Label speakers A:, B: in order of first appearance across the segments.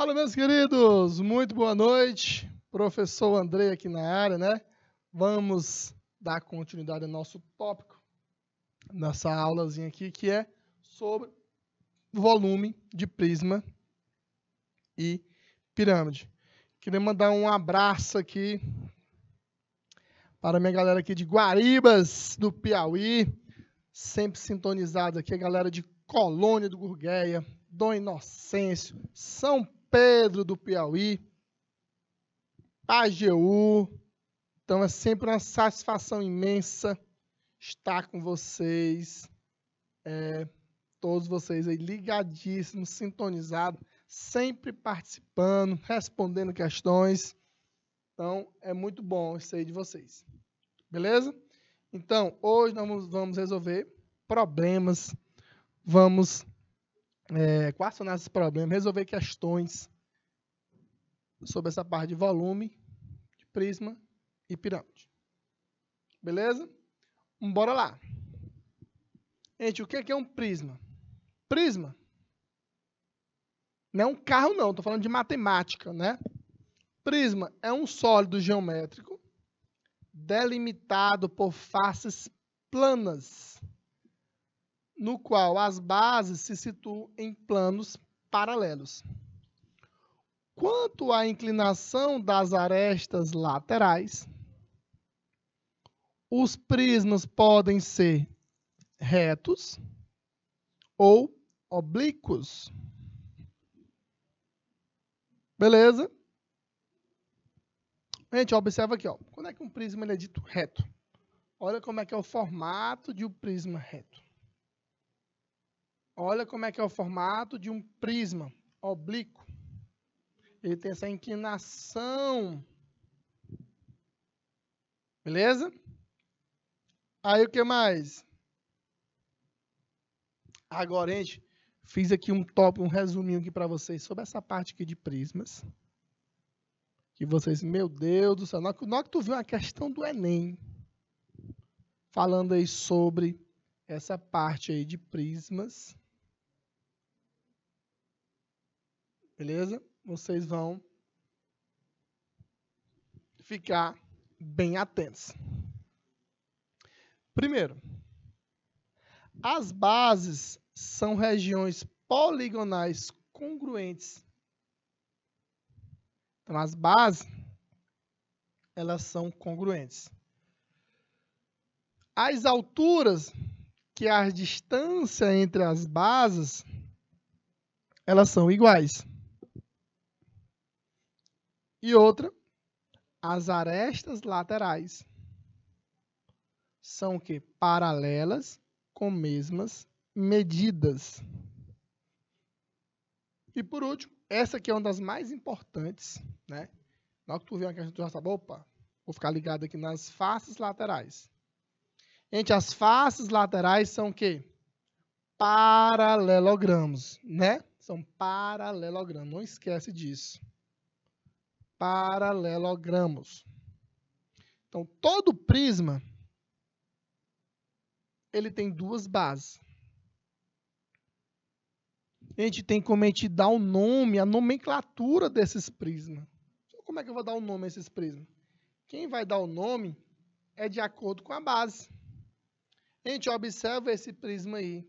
A: Fala, meus queridos, muito boa noite. Professor Andrei aqui na área, né? Vamos dar continuidade ao nosso tópico, nessa aulazinha aqui, que é sobre volume de prisma e pirâmide. Queria mandar um abraço aqui para a minha galera aqui de Guaribas, do Piauí, sempre sintonizado aqui, a galera de Colônia do Gurgueia, Dom Inocêncio, São Pedro do Piauí, Pajeú. Então é sempre uma satisfação imensa estar com vocês, todos vocês aí ligadíssimos, sintonizados, sempre participando, respondendo questões. Então é muito bom isso aí de vocês. Beleza? Então, hoje nós vamos resolver problemas, vamos equacionar esses problemas, resolver questões sobre essa parte de volume, de prisma e pirâmide. Beleza? Bora lá. Gente, o que é um prisma? Prisma não é um carro, não. Estou falando de matemática, né? Prisma é um sólido geométrico delimitado por faces planas, no qual as bases se situam em planos paralelos. Quanto à inclinação das arestas laterais, os prismas podem ser retos ou oblíquos. Beleza? Gente, observa aqui, ó. Quando é que um prisma ele é dito reto? Olha como é que é o formato de um prisma reto. Olha como é que é o formato de um prisma oblíquo. Ele tem essa inclinação. Beleza? Aí o que mais? Agora, gente, fiz aqui um resuminho aqui para vocês sobre essa parte aqui de prismas. Que vocês, meu Deus do céu, na hora que tu viu a questão do Enem, falando aí sobre essa parte aí de prismas, beleza? Vocês vão ficar bem atentos. Primeiro, as bases são regiões poligonais congruentes. Então, as bases, elas são congruentes. As alturas, que é a distância entre as bases, elas são iguais. E outra, as arestas laterais são o quê? Paralelas com mesmas medidas. E por último, essa aqui é uma das mais importantes, né? Na hora que tu vê uma questão, tu já sabe, opa, vou ficar ligado aqui nas faces laterais. Gente, as faces laterais são o quê? Paralelogramos, né? São paralelogramos, não esquece disso. Paralelogramos. Então, todo prisma, ele tem duas bases. A gente tem como a gente dar um nome, a nomenclatura desses prismas. Como é que eu vou dar um nome a esses prismas? Quem vai dar o nome é de acordo com a base. A gente observa esse prisma aí.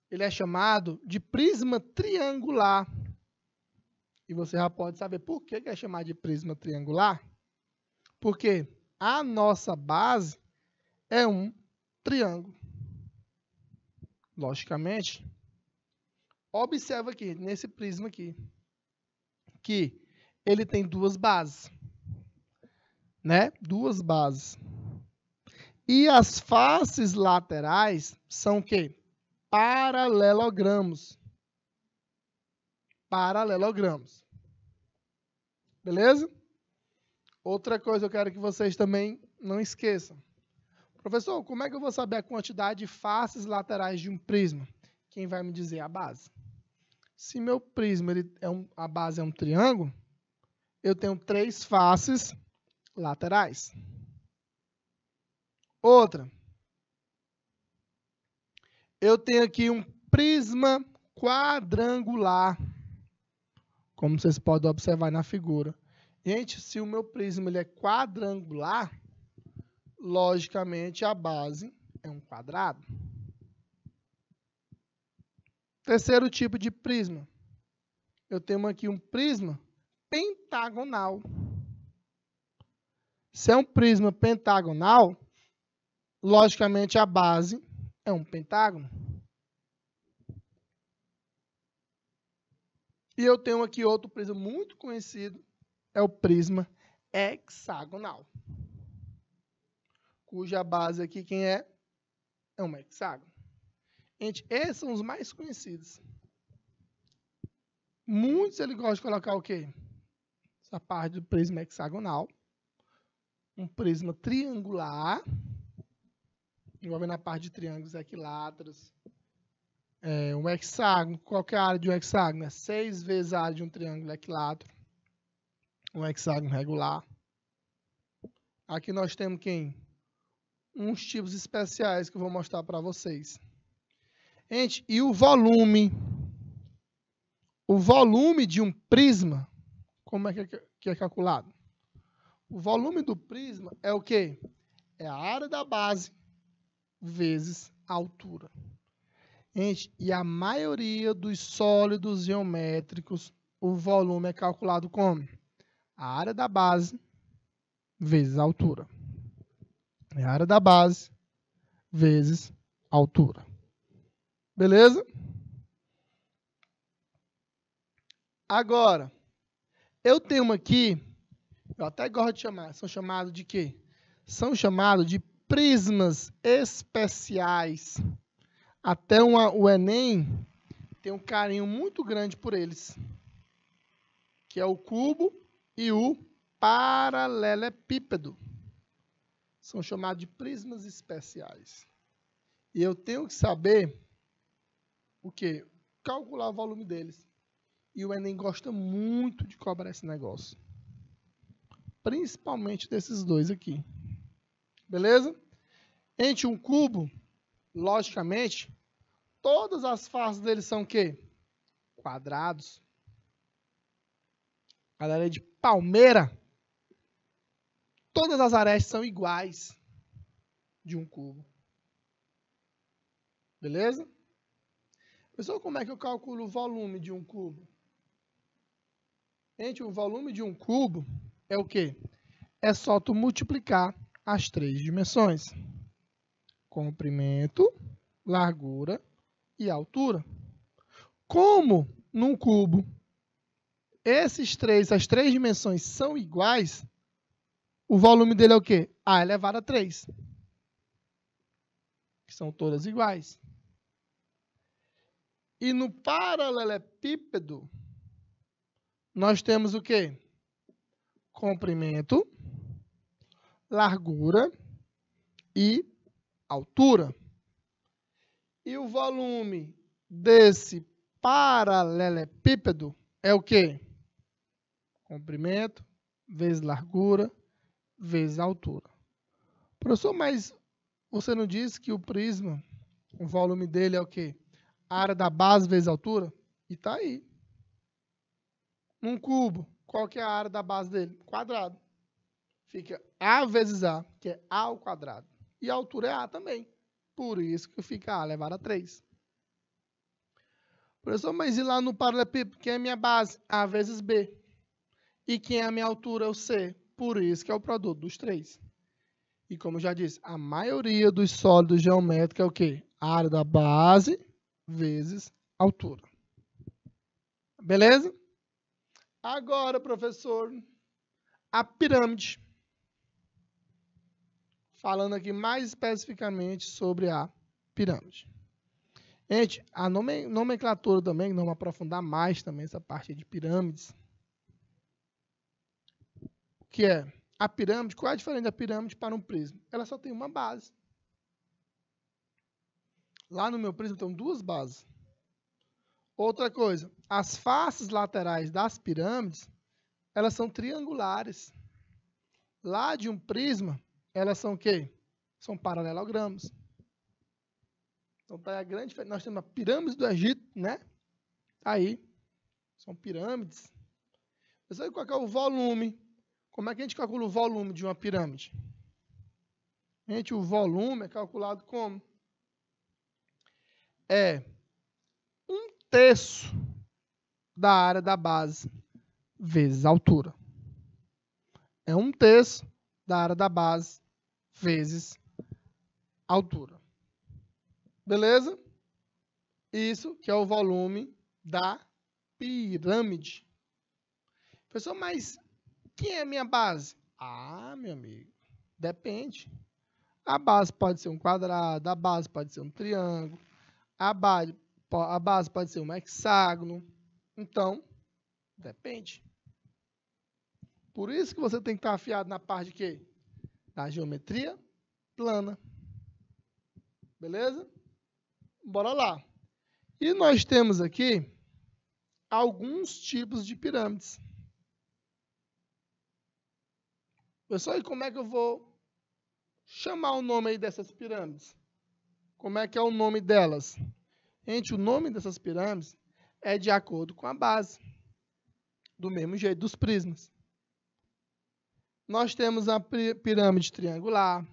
A: Ele é chamado de prisma triangular. E você já pode saber por que é chamado de prisma triangular. Porque a nossa base é um triângulo. Logicamente, observa aqui, nesse prisma aqui, que ele tem duas bases, né? Duas bases. E as faces laterais são o quê? Paralelogramos. Paralelogramos. Beleza? Outra coisa eu quero que vocês também não esqueçam. Professor, como é que eu vou saber a quantidade de faces laterais de um prisma? Quem vai me dizer? A base. Se meu prisma a base é um triângulo, eu tenho 3 faces laterais. Outra. Eu tenho aqui um prisma quadrangular. como vocês podem observar na figura. Gente, se o meu prisma ele é quadrangular, logicamente a base é um quadrado. Terceiro tipo de prisma. Eu tenho aqui um prisma pentagonal. Se é um prisma pentagonal, logicamente a base é um pentágono. E eu tenho aqui outro prisma muito conhecido, é o prisma hexagonal. Cuja base aqui, quem é? É um hexágono. Gente, esses são os mais conhecidos. Muitos ele gosta de colocar o quê? Essa parte do prisma hexagonal. Um prisma triangular, envolvendo a parte de triângulos equiláteros. Um hexágono, qual que é a área de um hexágono? É 6 vezes a área de um triângulo equilátero. Um hexágono regular. Aqui nós temos quem? Uns tipos especiais que eu vou mostrar para vocês. Gente, e o volume? O volume de um prisma, como é que é calculado? O volume do prisma é o quê? É a área da base vezes a altura. Gente, e a maioria dos sólidos geométricos, o volume é calculado como? A área da base vezes a altura. É a área da base vezes a altura. Beleza? Agora, eu tenho aqui, eu até gosto de chamar, são chamados de quê? São chamados de prismas especiais. Até o Enem tem um carinho muito grande por eles, que é o cubo e o paralelepípedo. São chamados de prismas especiais. E eu tenho que saber o quê? Calcular o volume deles. E o Enem gosta muito de cobrar esse negócio. Principalmente desses dois aqui. Beleza? Gente, um cubo, logicamente, todas as faces dele são o quê? Quadrados. Galera de Palmeira, todas as arestas são iguais de um cubo. Beleza? Pessoal, como é que eu calculo o volume de um cubo? Gente, o volume de um cubo é o quê? É só tu multiplicar as 3 dimensões. Comprimento, largura e altura. Como num cubo as 3 dimensões são iguais, o volume dele é o quê? A elevado a 3. Que são todas iguais. E no paralelepípedo, nós temos o quê? Comprimento, largura e altura. E o volume desse paralelepípedo é o quê? Comprimento vezes largura vezes altura. Professor, mas você não disse que o prisma, o volume dele é o quê? A área da base vezes a altura? E está aí. Num cubo, qual que é a área da base dele? Quadrado. Fica A vezes A, que é A ao quadrado. E a altura é A também. Por isso que fica A elevado a 3. Professor, mas e lá no paralelepípedo, quem é a minha base? A vezes B. E quem é a minha altura? É o C. Por isso que é o produto dos 3. E como eu já disse, a maioria dos sólidos geométricos é o quê? A área da base vezes altura. Beleza? Agora, professor, a pirâmide. Falando aqui mais especificamente sobre a pirâmide. Gente, a nomenclatura também, não vou aprofundar mais também essa parte de pirâmides. O que é? A pirâmide, qual é a diferença da pirâmide para um prisma? Ela só tem uma base. Lá no meu prisma tem 2 bases. Outra coisa, as faces laterais das pirâmides, elas são triangulares. Lá de um prisma, elas são o quê? São paralelogramas. Então, tá aí a grande diferença. Nós temos a pirâmide do Egito, né? Aí, são pirâmides. Sabe qual que é o volume? Como é que a gente calcula o volume de uma pirâmide? Gente, o volume é calculado como? É 1/3 da área da base vezes a altura. É 1/3 da área da base vezes a altura. Beleza? Isso que é o volume da pirâmide. Pessoal, mas quem é a minha base? Ah, meu amigo, depende. A base pode ser um quadrado, a base pode ser um triângulo, a base pode ser um hexágono. Então, depende. Por isso que você tem que estar afiado na parte de quê? Da geometria plana. Beleza? Bora lá. E nós temos aqui alguns tipos de pirâmides. Pessoal, e como é que eu vou chamar o nome aí dessas pirâmides? Como é que é o nome delas? Gente, o nome dessas pirâmides é de acordo com a base. Do mesmo jeito dos prismas. Nós temos a pirâmide triangular,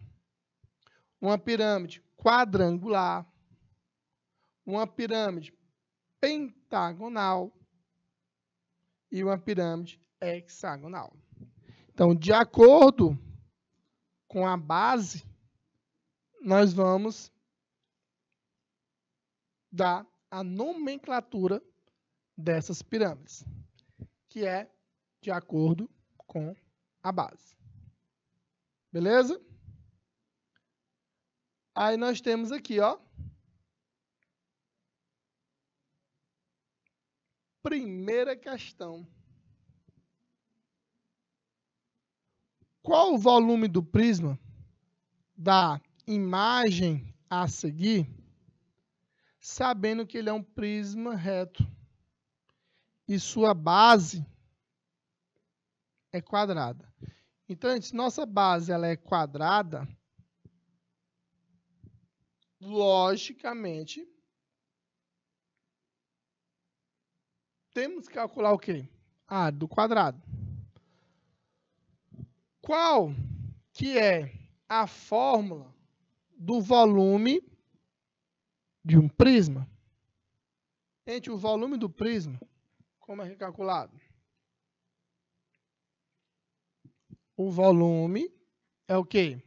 A: uma pirâmide quadrangular, uma pirâmide pentagonal e uma pirâmide hexagonal. Então, de acordo com a base, nós vamos dar a nomenclatura dessas pirâmides, que é de acordo com a base. Beleza? Aí nós temos aqui, ó. Primeira questão. Qual o volume do prisma da imagem a seguir, sabendo que ele é um prisma reto e sua base é quadrada? Então, se nossa base ela é quadrada, logicamente, temos que calcular o quê? A área do quadrado. Qual que é a fórmula do volume de um prisma? Gente, o volume do prisma, como é que é calculado? O volume é o quê?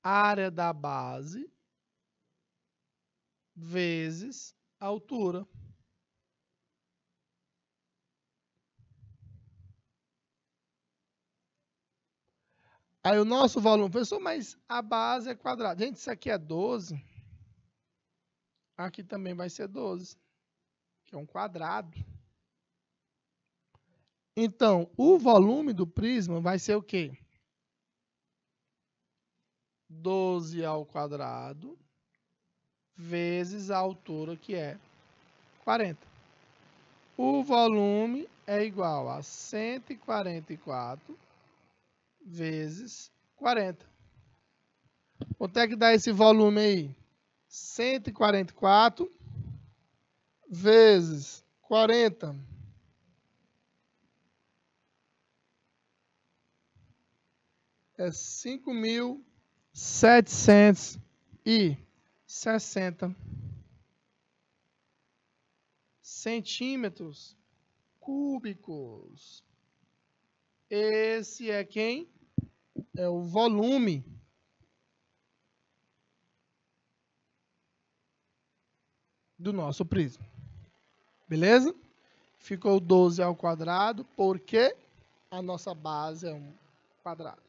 A: Área da base vezes a altura. Aí o nosso volume, professor, mas a base é quadrada. Gente, isso aqui é 12. Aqui também vai ser 12, que é um quadrado. Então, o volume do prisma vai ser o quê? 12 ao quadrado vezes a altura, que é 40. O volume é igual a 144 vezes 40. Quanto é que dá esse volume aí? 144 vezes 40. É 5.760 centímetros cúbicos. Esse é quem? É o volume do nosso prisma. Beleza? Ficou 12 ao quadrado, porque a nossa base é um quadrado.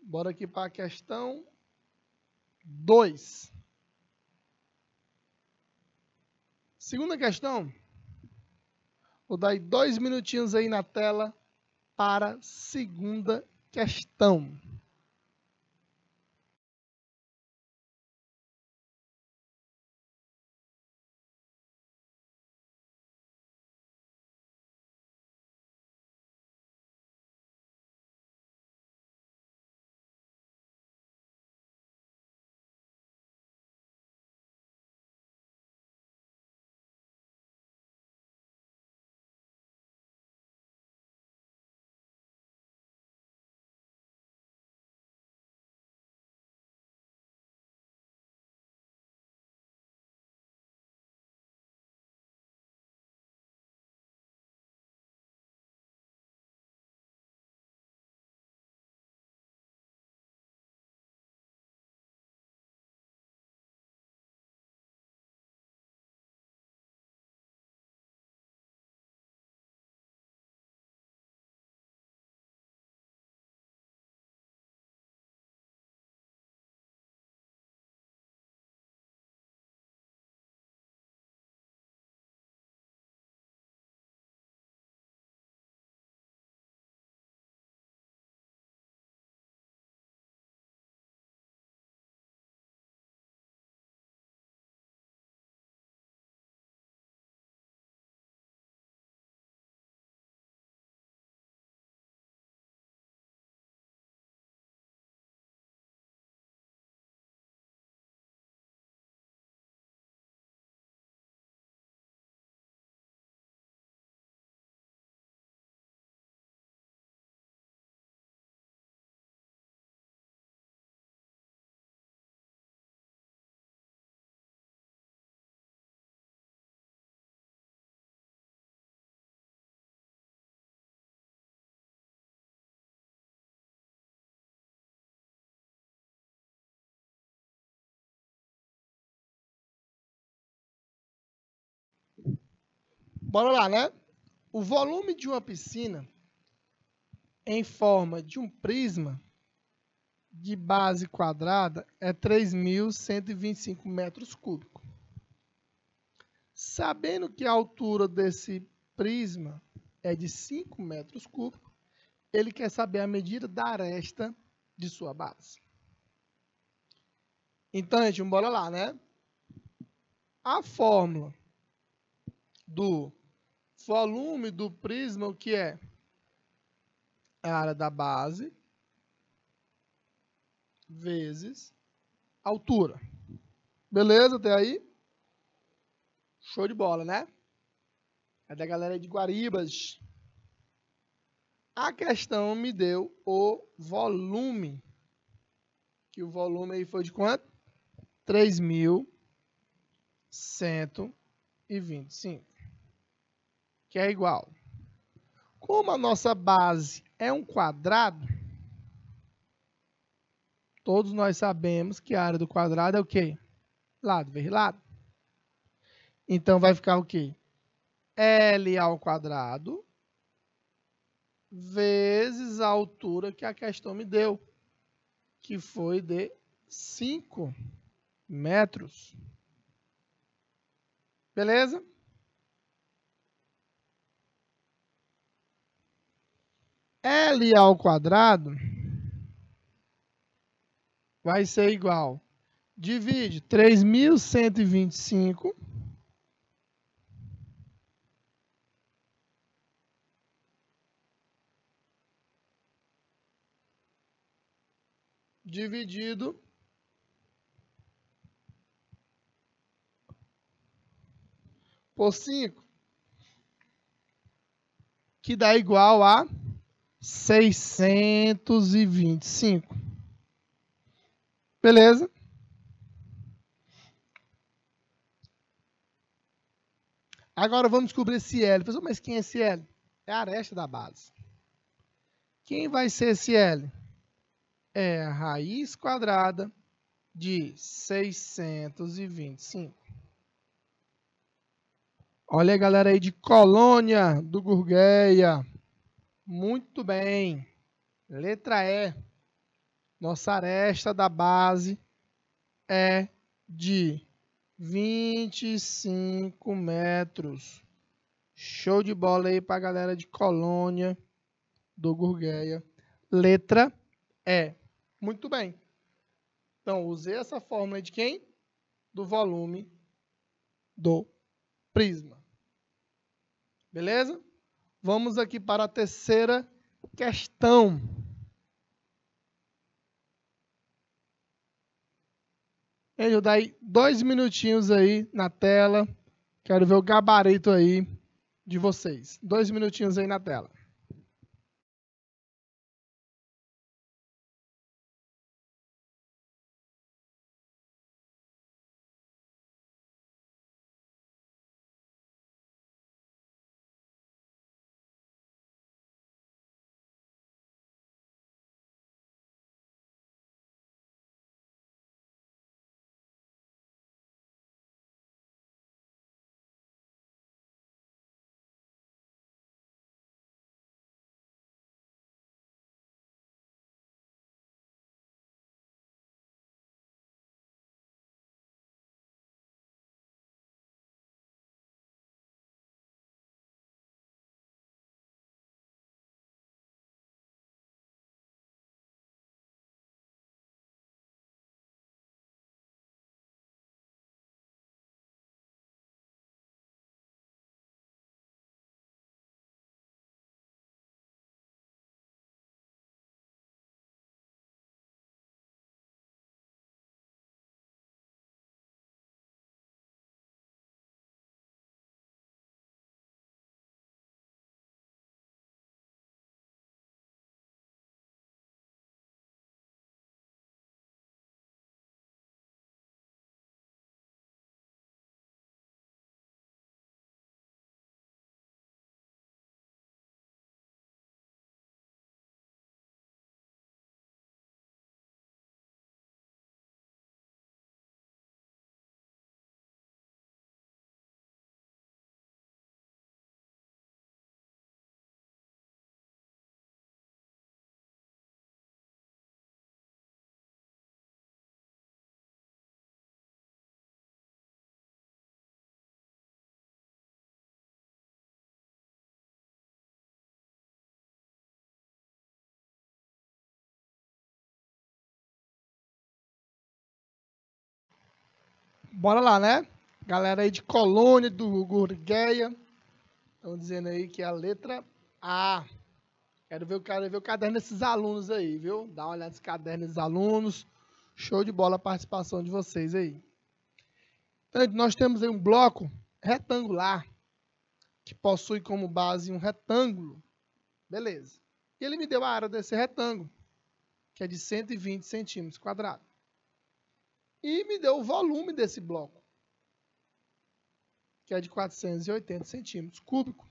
A: Bora aqui para a questão 2. Segunda questão. Vou dar aí 2 minutinhos aí na tela para a segunda questão. Bora lá, né? O volume de uma piscina em forma de um prisma de base quadrada é 3.125 metros cúbicos. Sabendo que a altura desse prisma é de 5 metros cúbicos, ele quer saber a medida da aresta de sua base. Então, gente, bora lá, né? A fórmula do volume do prisma, o que é? A área da base vezes a altura. Beleza até aí? Show de bola, né? É da galera aí de Guaribas. A questão me deu o volume. Que o volume aí foi de quanto? 3.125. Que é igual. Como a nossa base é um quadrado, todos nós sabemos que a área do quadrado é o quê? Lado vezes lado. Então vai ficar o quê? L ao quadrado vezes a altura que a questão me deu, que foi de 5 metros. Beleza? L ao quadrado vai ser igual. Divide 3.125 dividido por 5, que dá igual a 625. Beleza? Agora vamos descobrir esse L. Pessoal, mas quem é esse L? É a aresta da base. Quem vai ser esse L? É a raiz quadrada de 625. Olha a galera aí de Colônia do Gurgueia. Muito bem. Letra E. Nossa aresta da base é de 25 metros. Show de bola aí para a galera de Colônia do Gurgueia. Letra E. Muito bem. Então, usei essa fórmula de quem? Do volume do prisma. Beleza? Vamos aqui para a terceira questão. Eu dar aí 2 minutinhos aí na tela. Quero ver o gabarito aí de vocês. 2 minutinhos aí na tela. Bora lá, né? Galera aí de Colônia, do Gurgueia, estão dizendo aí que é a letra A. Quero ver o caderno desses alunos aí, viu? Dá uma olhada nesse caderno desses alunos. Show de bola a participação de vocês aí. Então, nós temos aí um bloco retangular que possui como base um retângulo. Beleza. E ele me deu a área desse retângulo, que é de 120 centímetros quadrados. E me deu o volume desse bloco, que é de 480 centímetros cúbicos.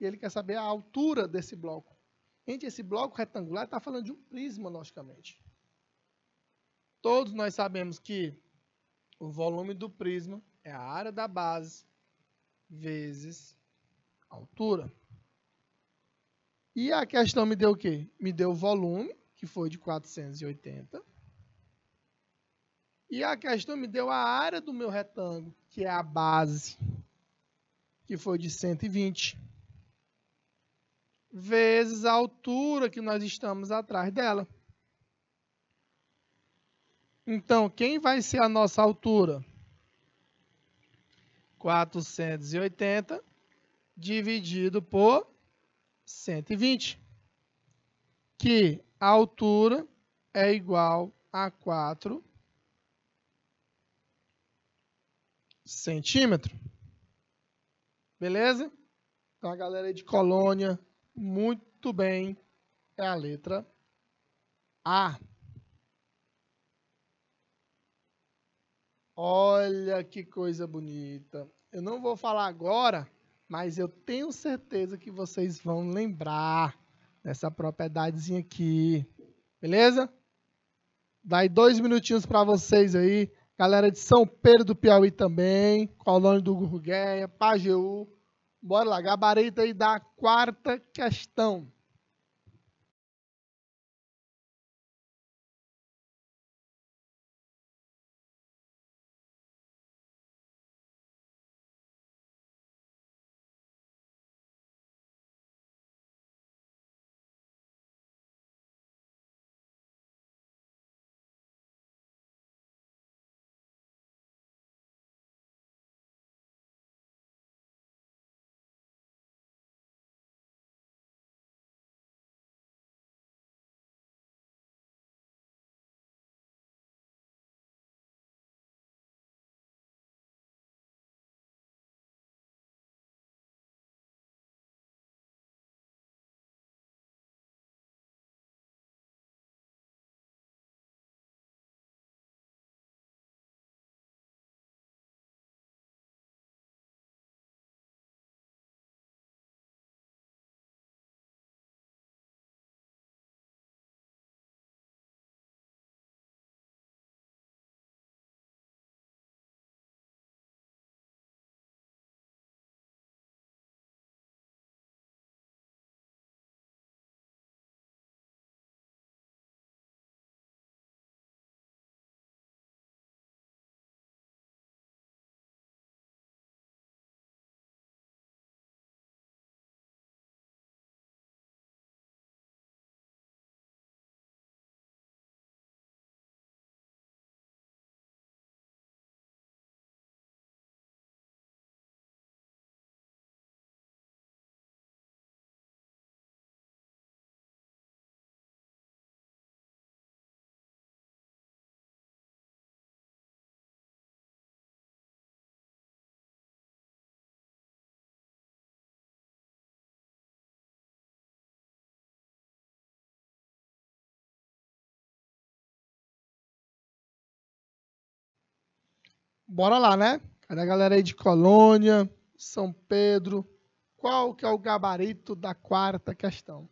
A: E ele quer saber a altura desse bloco. Gente, esse bloco retangular está falando de um prisma, logicamente. Todos nós sabemos que o volume do prisma é a área da base vezes a altura. E a questão me deu o quê? Me deu o volume, que foi de 480. E a questão me deu a área do meu retângulo, que é a base, que foi de 120. Vezes a altura que nós estamos atrás dela. Então, quem vai ser a nossa altura? 480 dividido por 120. Que a altura é igual a 4 centímetros. Beleza? Então, a galera aí de Colônia, muito bem, é a letra A. Olha que coisa bonita. Eu não vou falar agora, mas eu tenho certeza que vocês vão lembrar dessa propriedadezinha aqui. Beleza? Dá 2 minutinhos para vocês aí. Galera de São Pedro do Piauí também. Colônia do Gurgueia, Pajeú. Bora lá, gabarito aí da quarta questão. Bora lá, né? Cadê a galera aí de Colônia, São Pedro? Qual que é o gabarito da quarta questão?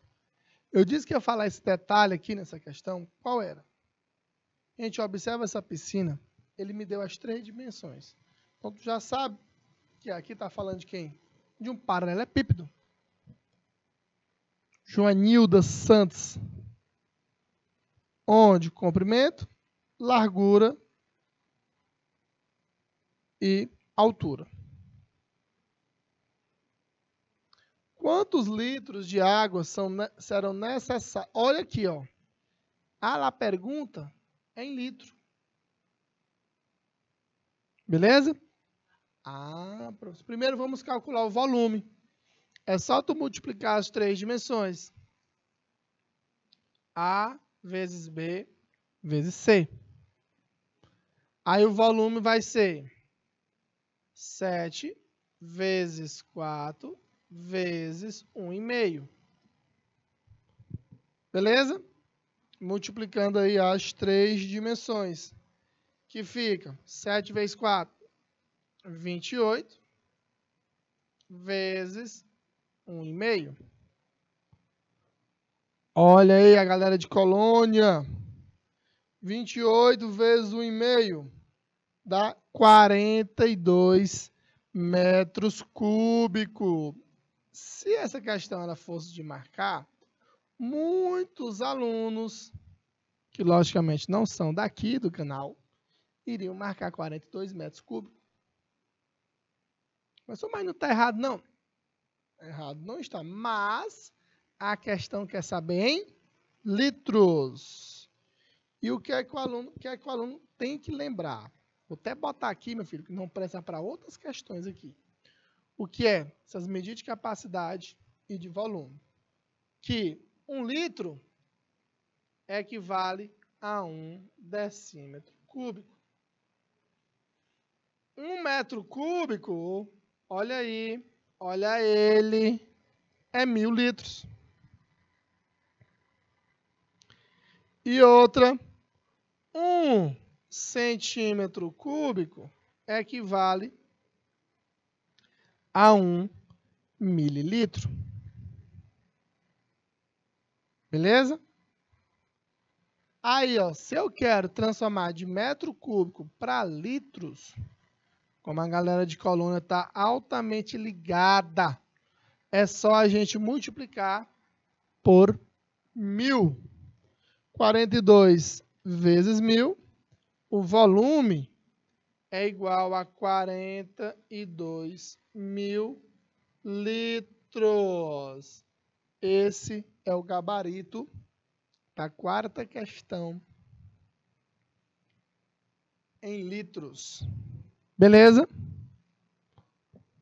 A: Eu disse que ia falar esse detalhe aqui nessa questão. Qual era? Gente, observa essa piscina. Ele me deu as 3 dimensões. Então, tu já sabe que aqui está falando de quem? De um paralelepípedo. Joanilda Santos. Onde comprimento, largura e altura. Quantos litros de água serão necessários? Olha aqui, ó. A pergunta é em litro. Beleza? Professor. Primeiro vamos calcular o volume. É só tu multiplicar as três dimensões. A vezes B vezes C. Aí o volume vai ser 7 vezes 4 vezes 1,5. Beleza? Multiplicando aí as três dimensões. Que fica 7 vezes 4, 28, vezes 1,5. Olha aí a galera de Colônia. 28 vezes 1,5 dá 42 metros cúbicos. Se essa questão ela fosse de marcar, muitos alunos, que logicamente não são daqui do canal, iriam marcar 42 metros cúbicos. Mas não está errado, não. Errado não está. Mas a questão quer saber em litros. E o que é que o aluno tem que lembrar? Vou até botar aqui, meu filho, que não presta para outras questões aqui. O que é? Essas medidas de capacidade e de volume. Que 1 litro equivale a 1 decímetro cúbico. 1 metro cúbico, olha aí, olha ele, é 1.000 litros. E outra, 1 centímetro cúbico equivale a 1 mililitro. Beleza? Aí, ó, se eu quero transformar de metro cúbico para litros, como a galera de Colônia está altamente ligada, é só a gente multiplicar por 1.000. 42 vezes 1.000, o volume é igual a 42 mil litros. Esse é o gabarito da quarta questão em litros. Beleza?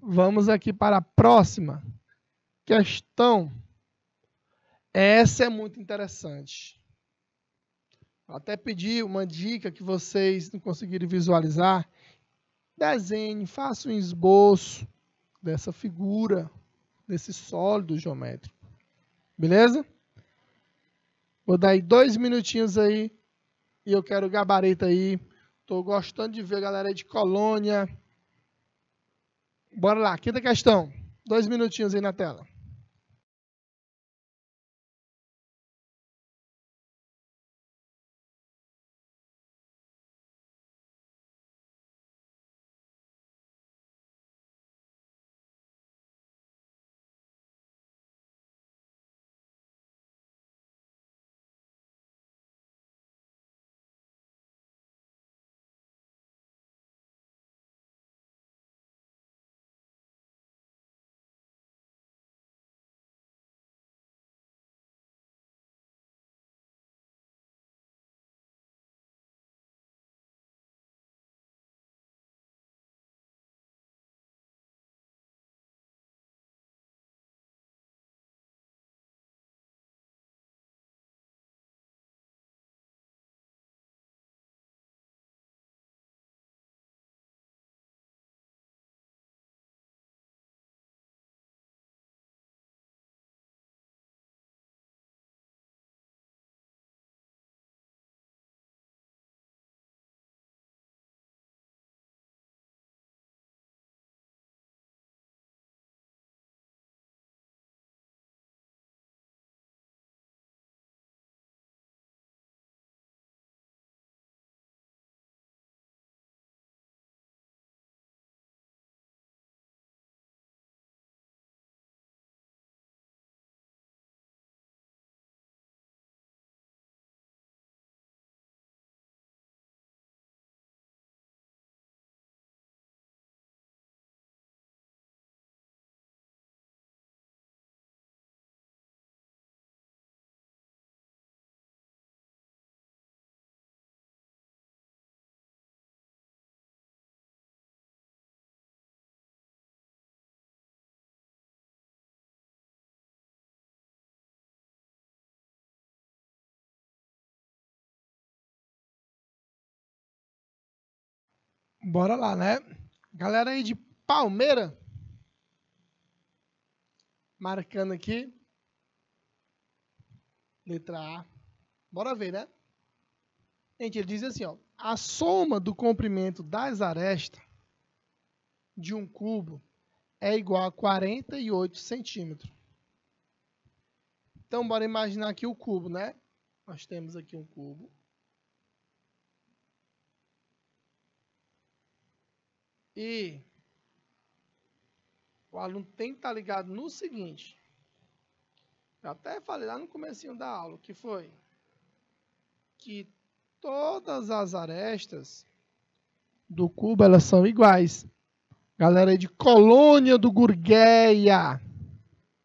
A: Vamos aqui para a próxima questão. Essa é muito interessante. Eu até pedi uma dica que vocês não conseguirem visualizar. Desenhe, faça um esboço dessa figura, desse sólido geométrico. Beleza? Vou dar aí 2 minutinhos aí e eu quero o gabarito aí. Estou gostando de ver a galera de Colônia. Bora lá, quinta questão. 2 minutinhos aí na tela. Bora lá, né? Galera aí de Palmeira. Marcando aqui. Letra A. Bora ver, né? Gente, ele diz assim, ó. A soma do comprimento das arestas de um cubo é igual a 48 centímetros. Então, bora imaginar aqui o cubo, né? Nós temos aqui um cubo. E o aluno tem que estar ligado no seguinte. Eu até falei lá no comecinho da aula, que foi que todas as arestas do cubo, elas são iguais. Galera aí de Colônia do Gurgueia.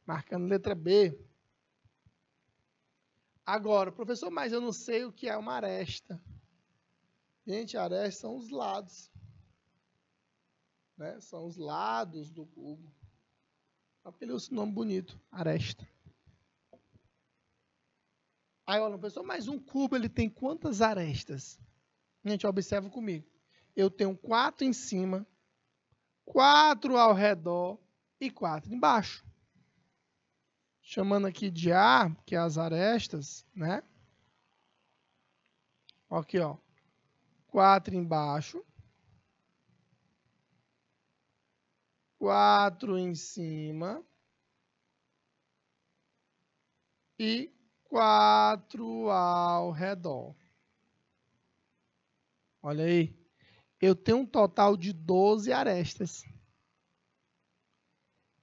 A: Marcando letra B. Agora, professor, mas eu não sei o que é uma aresta. Gente, arestas são os lados. Né? São os lados do cubo. Aquele nome bonito, aresta. Aí, olha, professor, mas um cubo ele tem quantas arestas? Gente, observa comigo. Eu tenho 4 em cima, 4 ao redor e 4 embaixo. Chamando aqui de A, que é as arestas, né? Aqui, ó. 4 embaixo. 4 em cima. E 4 ao redor. Olha aí. Eu tenho um total de 12 arestas.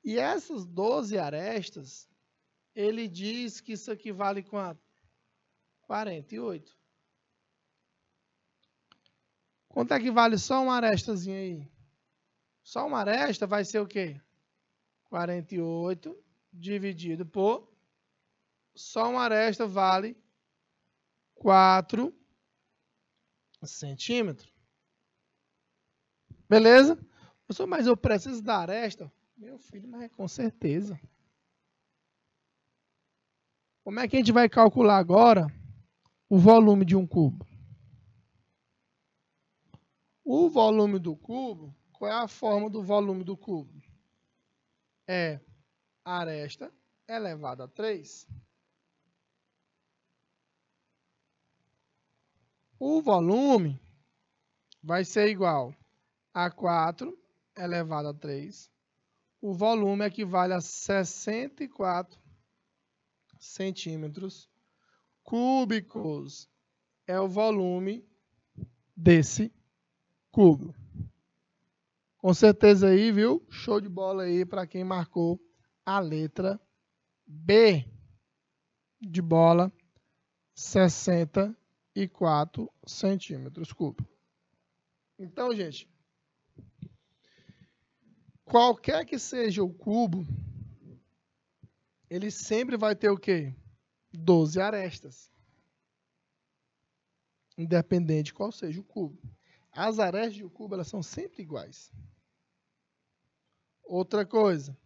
A: E essas 12 arestas, ele diz que isso aqui vale quanto? 48. Quanto é que vale só uma arestazinha aí? Só uma aresta vai ser o quê? 48 dividido por... Só uma aresta vale 4 centímetros. Beleza? Professor, mas eu preciso da aresta? Meu filho, mas com certeza. Como é que a gente vai calcular agora o volume de um cubo? O volume do cubo, qual é a forma do volume do cubo? É aresta elevado a 3. O volume vai ser igual a 4 elevado a 3. O volume equivale a 64 centímetros cúbicos. É o volume desse cubo. Com certeza aí, viu? Show de bola aí para quem marcou a letra B de bola, 64 centímetros cúbicos. Então, gente, qualquer que seja o cubo, ele sempre vai ter o quê? 12 arestas. Independente de qual seja o cubo. As arestas do cubo, elas são sempre iguais. Outra coisa.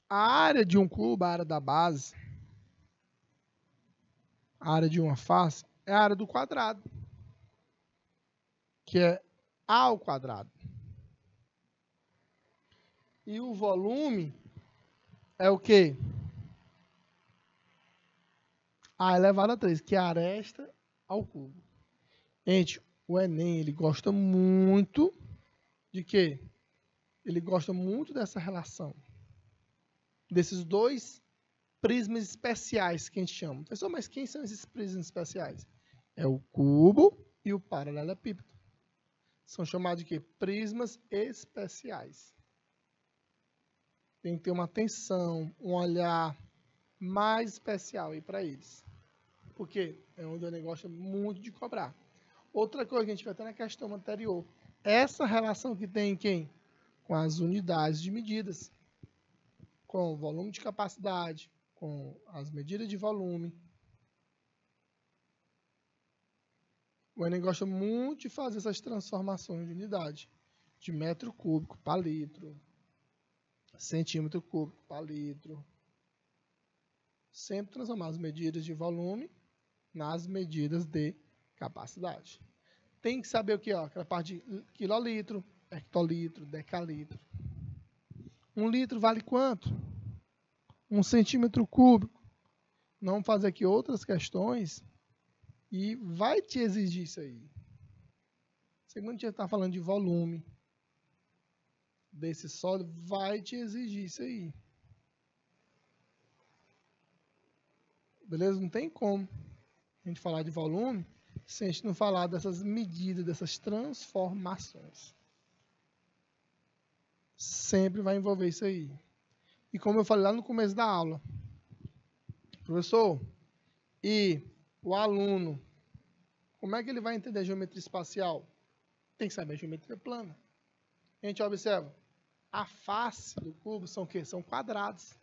A: A área de um cubo, a área da base, a área de uma face, é a área do quadrado, que é A ao quadrado. E o volume é o quê? A elevado a 3, que é a aresta ao cubo. Gente, o Enem, ele gosta muito de quê? Ele gosta muito dessa relação. Desses dois prismas especiais que a gente chama. Pessoal, mas quem são esses prismas especiais? É o cubo e o paralelepípedo. São chamados de quê? Prismas especiais. Tem que ter uma atenção, um olhar mais especial aí para eles. Porque é onde o negócio é muito de cobrar. Outra coisa que a gente vai ter na questão anterior. Essa relação que tem quem? Com as unidades de medidas. Com o volume de capacidade, com as medidas de volume. O Enem gosta muito de fazer essas transformações de unidade. De metro cúbico para litro. Centímetro cúbico para litro. Sempre transformar as medidas de volume nas medidas de capacidade. Tem que saber o que? Aquela parte de quilolitro, hectolitro, decalitro. 1 litro vale quanto? 1 centímetro cúbico. Não vamos fazer aqui outras questões e vai te exigir isso aí. Segundo a gente está falando de volume desse sólido, vai te exigir isso aí. Beleza? Não tem como a gente falar de volume se a gente não falar dessas medidas, dessas transformações. Sempre vai envolver isso aí. E como eu falei lá no começo da aula, professor, e o aluno, como é que ele vai entender a geometria espacial? Tem que saber a geometria plana. A gente observa, a face do cubo são o quê? São quadrados.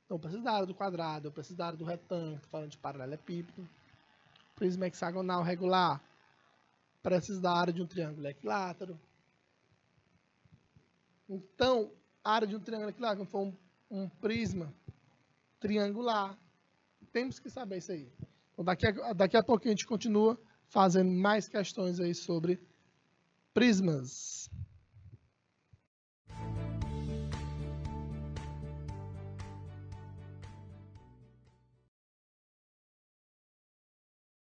A: Então, eu preciso da área do quadrado, eu preciso da área do retângulo, falando de paralelepípedo. Prisma hexagonal regular, preciso da área de um triângulo equilátero. Então, a área de um triângulo equilátero, quando for um prisma triangular, temos que saber isso aí. Então, daqui a pouco a gente continua fazendo mais questões aí sobre prismas.